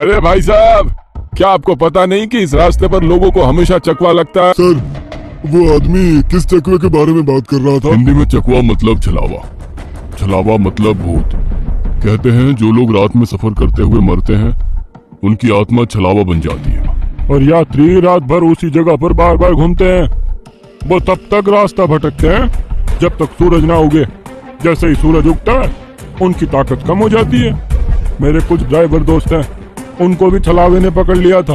अरे भाई साहब, क्या आपको पता नहीं कि इस रास्ते पर लोगों को हमेशा चकवा लगता है? सर, वो आदमी किस चकवे के बारे में बात कर रहा था? हिंदी में चकवा मतलब छलावा, छलावा मतलब भूत। कहते हैं जो लोग रात में सफर करते हुए मरते हैं उनकी आत्मा छलावा बन जाती है, और यात्री रात भर उसी जगह पर बार बार घूमते हैं। वो तब तक रास्ता भटकते हैं जब तक सूरज ना उगे। जैसे ही सूरज उगता है उनकी ताकत कम हो जाती है। मेरे कुछ ड्राइवर दोस्त हैं, उनको भी छलावे ने पकड़ लिया था।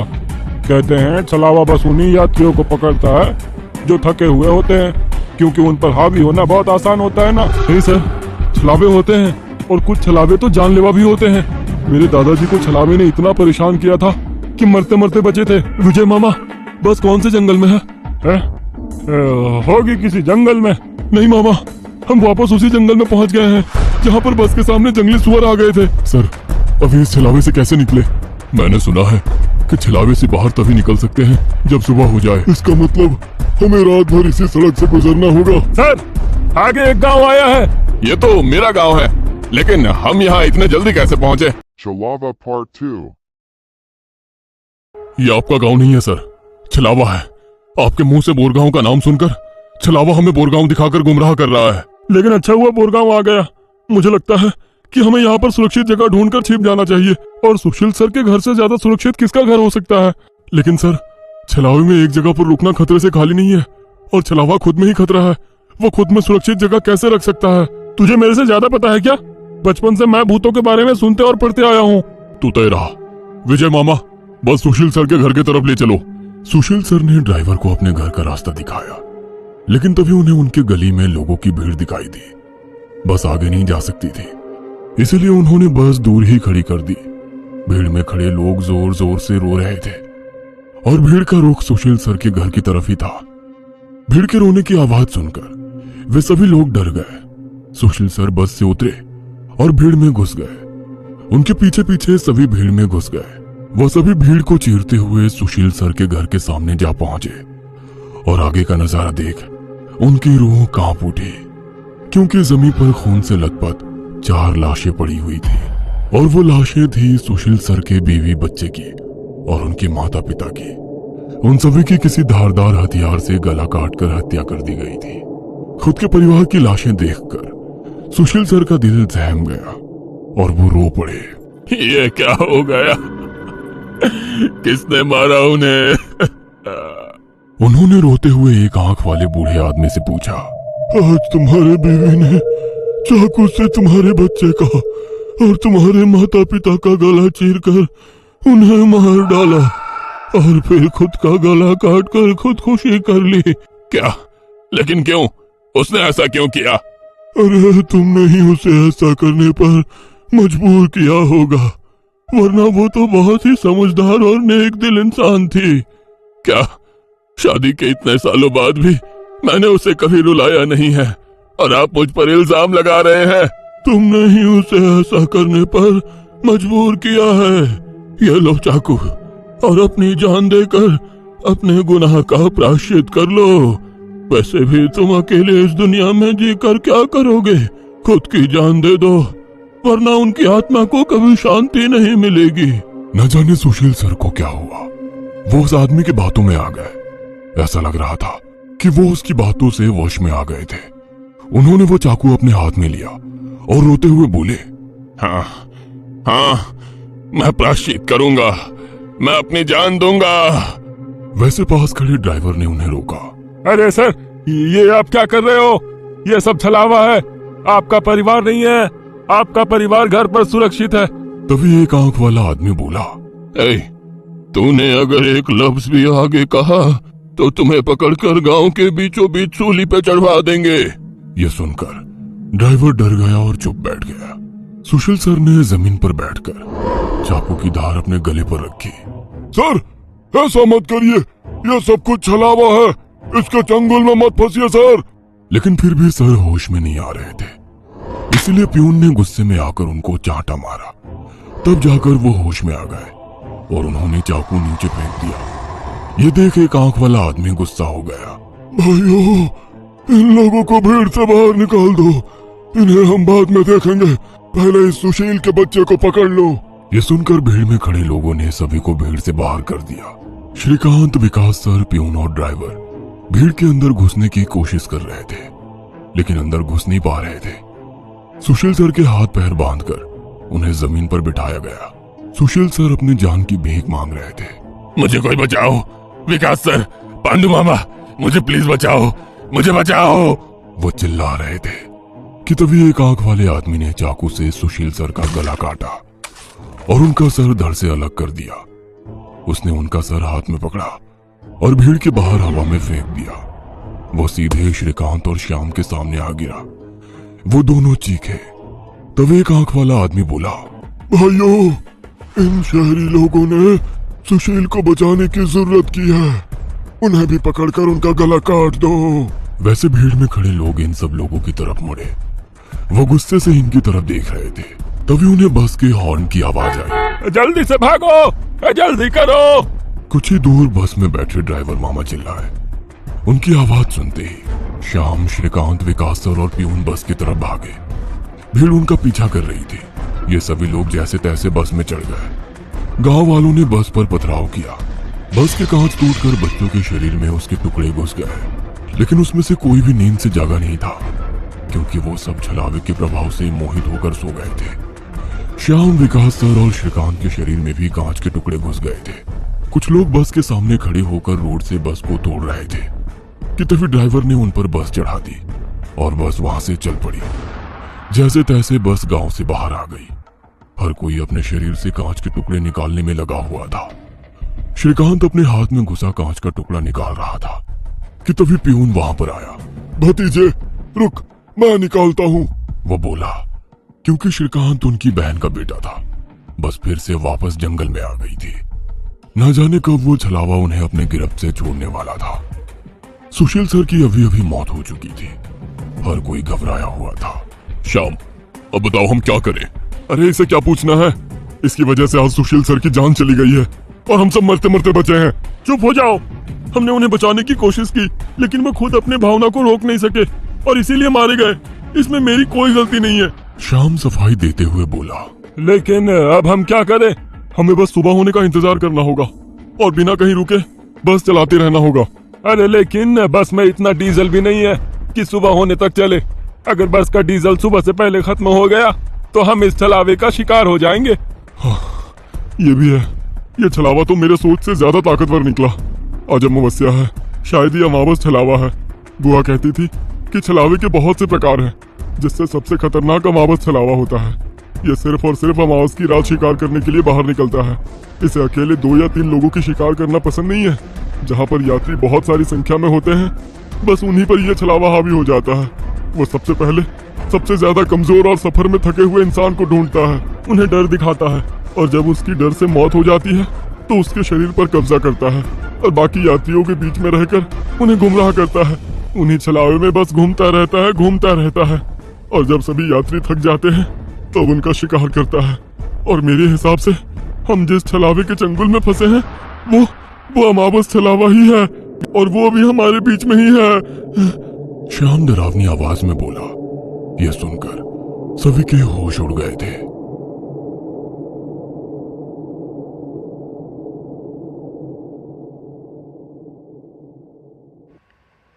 कहते हैं छलावा बस उन्हीं यात्रियों को पकड़ता है जो थके हुए होते हैं, क्योंकि उन पर हावी होना बहुत आसान होता है ना। नहीं सर, छलावे होते हैं और कुछ छलावे तो जानलेवा भी होते हैं। मेरे दादाजी को छलावे ने इतना परेशान किया था कि मरते मरते बचे थे। विजय मामा, बस कौन से जंगल में है? होगी किसी जंगल में। नहीं मामा, हम वापस उसी जंगल में पहुंच गए हैं जहां पर बस के सामने जंगली सुअर आ गए थे। सर, अभी इस छलावे से कैसे निकले? मैंने सुना है कि छलावे से बाहर तभी निकल सकते हैं जब सुबह हो जाए। इसका मतलब हमें रात भर इसी सड़क से गुजरना होगा। सर, आगे एक गांव आया है। ये तो मेरा गांव है, लेकिन हम यहाँ इतने जल्दी कैसे पहुँचे? छलावा पार्ट 2। ये आपका गांव नहीं है सर, छलावा है। आपके मुंह से बोरगांव का नाम सुनकर छलावा हमें बोरगांव दिखाकर गुमराह कर रहा है। लेकिन अच्छा हुआ बोरगांव आ गया। मुझे लगता है कि हमें यहाँ पर सुरक्षित जगह ढूंढकर छिप जाना चाहिए। और सुशील सर के घर से ज्यादा सुरक्षित किसका घर हो सकता है? लेकिन सर, छलावे में एक जगह पर रुकना खतरे से खाली नहीं है, और छलावा खुद में ही खतरा है। वो खुद में सुरक्षित जगह कैसे रख सकता है? तुझे मेरे से ज्यादा पता है क्या? बचपन से मैं भूतों के बारे में सुनते और पढ़ते आया हूँ। तू तय रहा। विजय मामा, बस सुशील सर के घर की तरफ ले चलो। सुशील सर ने ड्राइवर को अपने घर का रास्ता दिखाया, लेकिन तभी उन्हें उनके गली में लोगों की भीड़ दिखाई दी। बस आगे नहीं जा सकती थी, इसलिए उन्होंने बस दूर ही खड़ी कर दी। भीड़ में खड़े लोग जोर जोर से रो रहे थे, और भीड़ का रुख सुशील सर के घर की तरफ ही था। भीड़ के रोने की आवाज सुनकर वे सभी लोग डर गए। सुशील सर बस से उतरे और भीड़ में घुस गए। उनके पीछे पीछे सभी भीड़ में घुस गए। वो सभी भीड़ को चीरते हुए सुशील सर के घर के सामने जा पहुंचे, और आगे का नजारा देख उनकी रूह कांप उठी, क्योंकि जमीन पर खून से लथपथ 4 लाशें पड़ी हुई थी। और वो लाशें थी सुशील सर के बीवी बच्चे की और उनके माता पिता की। उन सभी की किसी धारदार हथियार से गला काटकर हत्या कर दी गई थी। खुद के परिवार की लाशें देखकर सुशील सर का दिल सहम गया और वो रो पड़े। ये क्या हो गया? किसने मारा उन्हें? उन्होंने रोते हुए एक आंख वाले बूढ़े आदमी से पूछा। आज तुम्हारे बीवी ने चाकू से तुम्हारे बच्चे का और तुम्हारे माता पिता का गला चीरकर उन्हें मार डाला, और फिर खुद का गला काटकर खुदकुशी कर ली। क्या? लेकिन क्यों? उसने ऐसा क्यों किया? अरे तुमने ही उसे ऐसा करने पर मजबूर किया होगा, वरना वो तो बहुत ही समझदार और नेक दिल इंसान थी। क्या शादी के इतने सालों बाद भी मैंने उसे कभी रुलाया नहीं है, और आप मुझ पर इल्जाम लगा रहे हैं? तुमने ही उसे ऐसा करने पर मजबूर किया है। ये लो चाकू, और अपनी जान देकर अपने गुनाह का प्रायश्चित कर लो। वैसे भी तुम अकेले इस दुनिया में जीकर क्या करोगे? खुद की जान दे दो, वरना उनकी आत्मा को कभी शांति नहीं मिलेगी। न जाने सुशील सर को क्या हुआ, वो उस आदमी की बातों में आ गए। ऐसा लग रहा था कि वो उसकी बातों से वश में आ गए थे। उन्होंने वो चाकू अपने हाथ में लिया और रोते हुए बोले, हाँ हाँ, मैं प्रायश्चित करूंगा, मैं अपनी जान दूंगा। वैसे पास खड़े ड्राइवर ने उन्हें रोका। अरे सर, ये आप क्या कर रहे हो? ये सब छलावा है, आपका परिवार नहीं है। आपका परिवार घर पर सुरक्षित है। तभी एक आंख वाला आदमी बोला, तूने अगर एक लफ्ज भी आगे कहा तो तुम्हें पकड़कर गांव के बीचों बीच सूली पे चढ़वा देंगे। ये सुनकर ड्राइवर डर गया और चुप बैठ गया। सुशील सर ने जमीन पर बैठकर चाकू की धार अपने गले पर रखी। सर, ऐसा मत करिए, यह सब कुछ छलावा है, इसके चंगुल में मत फंसिए सर। लेकिन फिर भी सर होश में नहीं आ रहे थे, इसलिए प्यून ने गुस्से में आकर उनको चांटा मारा। तब जाकर वो होश में आ गए और उन्होंने चाकू नीचे फेंक दिया। ये देख एक आंख वाला आदमी गुस्सा हो गया। भाइयों, इन लोगों को भीड़ से बाहर निकाल दो, इन्हें हम बाद में देखेंगे, पहले इस सुशील के बच्चे को पकड़ लो। ये सुनकर भीड़ में खड़े लोगों ने सभी को भीड़ से बाहर कर दिया। श्रीकांत, विकास सर, प्यून और ड्राइवर भीड़ के अंदर घुसने की कोशिश कर रहे थे, लेकिन अंदर घुस नहीं पा रहे थे। सुशील सर के हाथ पैर बांधकर उन्हें जमीन पर बिठाया गया। सुशील सर अपनी जान की भीख मांग रहे थे। मुझे कोई बचाओ, विकास सर, पांडु मामा, मुझे प्लीज बचाओ, मुझे बचाओ। वो चिल्ला रहे थे कि तभी एक आंख वाले आदमी ने चाकू से सुशील सर का गला काटा और उनका सर धड़ से अलग कर दिया। उसने उनका सर हाथ में पकड़ा और भीड़ के बाहर हवा में फेंक दिया। वो सीधे श्रीकांत और श्याम के सामने आ गिरा। वो दोनों चीखे। तब एक आंख वाला आदमी बोला, भाइयों, इन शहरी लोगों ने सुशील को बचाने की जरूरत की है, उन्हें भी पकड़कर उनका गला काट दो। वैसे भीड़ में खड़े लोग इन सब लोगों की तरफ मुड़े। वो गुस्से से इनकी तरफ देख रहे थे। तभी उन्हें बस के हॉर्न की आवाज आई। जल्दी से भागो, जल्दी करो। कुछ ही दूर बस में बैठे ड्राइवर मामा चिल्लाए। उनकी आवाज सुनते ही श्याम, श्रीकांत, विकास सर और प्यून बस की तरफ भागे। भीड़ उनका पीछा कर रही थी। ये सभी लोग जैसे तैसे बस में चढ़ गए। गांव वालों ने बस पर पथराव किया। बस के कांच टूटकर बच्चों के शरीर में उसके टुकड़े घुस गए, लेकिन उसमें से कोई भी नींद से जागा नहीं था, क्योंकि वो सब छलावे के प्रभाव से मोहित होकर सो गए थे। श्याम, विकास सर और श्रीकांत के शरीर में भी कांच के टुकड़े घुस गए थे। कुछ लोग बस के सामने खड़े होकर रोड से बस को तोड़ रहे थे कि तभी ड्राइवर ने उन पर बस चढ़ा दी और बस वहां से चल पड़ी। जैसे तैसे बस गांव से बाहर आ गई। हर कोई अपने शरीर से कांच के टुकड़े निकालने में लगा हुआ था। श्रीकांत अपने हाथ में घुसा कांच का टुकड़ा निकाल रहा था कि तभी प्यून वहां पर आया। भतीजे, रुक, मैं निकालता हूं, वो बोला, क्योंकि श्रीकांत उनकी बहन का बेटा था। बस फिर से वापस जंगल में आ गई थी। न जाने कब वो छलावा उन्हें अपने गिरफ्त से छोड़ने वाला था। सुशील सर की अभी अभी मौत हो चुकी थी। हर कोई घबराया हुआ था। श्याम, अब बताओ हम क्या करें? अरे इसे क्या पूछना है? इसकी वजह से आज सुशील सर की जान चली गई है और हम सब मरते मरते बचे हैं। चुप हो जाओ। हमने उन्हें बचाने की कोशिश की, लेकिन वो खुद अपने भावना को रोक नहीं सके और इसीलिए मारे गए। इसमें मेरी कोई गलती नहीं है। श्याम सफाई देते हुए बोला, लेकिन अब हम क्या करें? हमें बस सुबह होने का इंतजार करना होगा और बिना कहीं रुके बस चलाते रहना होगा। अरे लेकिन बस में इतना डीजल भी नहीं है कि सुबह होने तक चले। अगर बस का डीजल सुबह से पहले खत्म हो गया तो हम इस छलावे का शिकार हो जाएंगे। हाँ, ये भी है। ये छलावा तो मेरे सोच से ज्यादा ताकतवर निकला। आज अमावस्या है, शायद ये अमावस छलावा है। बुआ कहती थी कि छलावे के बहुत से प्रकार हैं, जिससे सबसे खतरनाक अमावस छलावा होता है। ये सिर्फ और सिर्फ अमावस की रात शिकार करने के लिए बाहर निकलता है। इसे अकेले 2 या 3 लोगों की शिकार करना पसंद नहीं है। जहाँ पर यात्री बहुत सारी संख्या में होते हैं, बस उन्हीं पर यह छलावा हावी हो जाता है। वो सबसे पहले सबसे ज्यादा कमजोर और सफर में थके हुए इंसान को ढूंढता है, उन्हें डर दिखाता है, और जब उसकी डर से मौत हो जाती है तो उसके शरीर पर कब्जा करता है और बाकी यात्रियों के बीच में रहकर उन्हें गुमराह करता है। उन्हीं छलावे में बस घूमता रहता है और जब सभी यात्री थक जाते हैं तो उनका शिकार करता है। और मेरे हिसाब से हम जिस छलावे के चंगुल में फंसे हैं वो अमावस छलावा ही है, और वो भी हमारे बीच में ही है। श्याम डरावनी आवाज में बोला। यह सुनकर सभी के होश उड़ गए थे।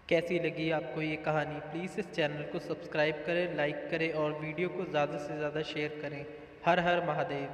कैसी लगी आपको ये कहानी? प्लीज़ इस चैनल को सब्सक्राइब करें, लाइक करें और वीडियो को ज़्यादा से ज़्यादा शेयर करें। हर हर महादेव।